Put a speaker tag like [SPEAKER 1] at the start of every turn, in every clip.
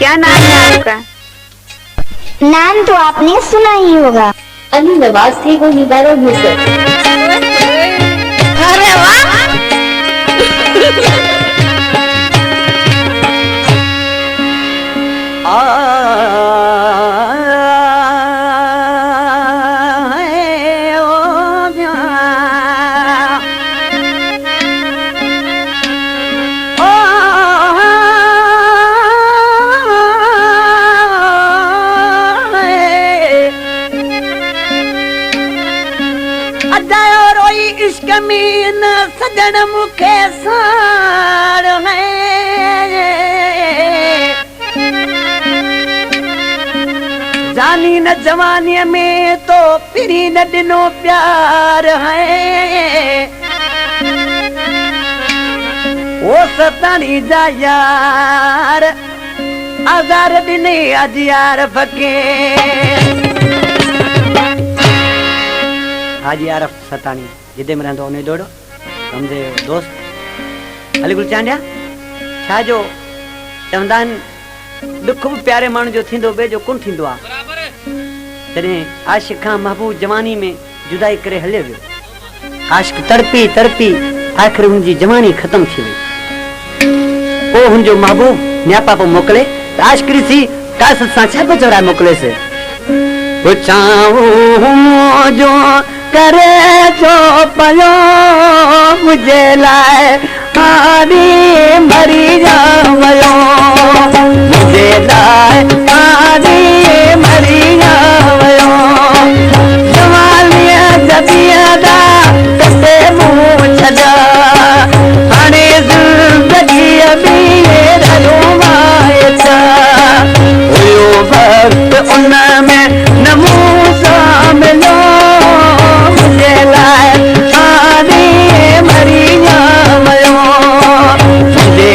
[SPEAKER 1] क्या नाम है आपका?
[SPEAKER 2] नाम तो आपने सुना ही होगा,
[SPEAKER 3] अली नवाज थे वो निबारो यूसुफ।
[SPEAKER 1] अरे वाह।
[SPEAKER 4] मीन सजन मुखे सार है जानी न जवानी में तो फिरी न दिनो प्यार है वो सतानी जा यार आजार दिने आज यार फके आज यार सतानी जिदे में रहंदो उन्हें दोड़ो समझे दोस्त हली गुलचांडिया छा जो चवंदान दुख भी प्यारे माण्हू जो थींदो बे जो कोन थींदो आ जॾहिं आशिक खां महबूब जवानी में जुदाई करे हले वियो आशिक तड़पी तड़पी आखिर उनजी जवानी खत्म थी वई ओ हुनजो महबूब न्यापा पो मोकले आशिकरी थी कास सां छा पियो चवराए मोकले से पुछाऊं जो करे जो पयो मुझे लाए हारी मरी जावयो मुझे लाए हारी मरी जावयो जवानिया जबिया दा कटे मुंह छदा हाणे जिंदगी अभी रलुमाए था हुयो वक्त उन में नमूसा मिलो मुझे लाए हारी मरी जावयो मुझे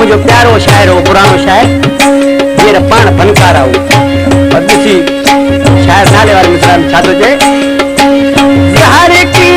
[SPEAKER 4] मुझो प्यारो शायर हो पुरानो शायर जीअं पाण फनकार आऊं और ॾिसी शायर नाले वारे मिसाल छा थो चए हर की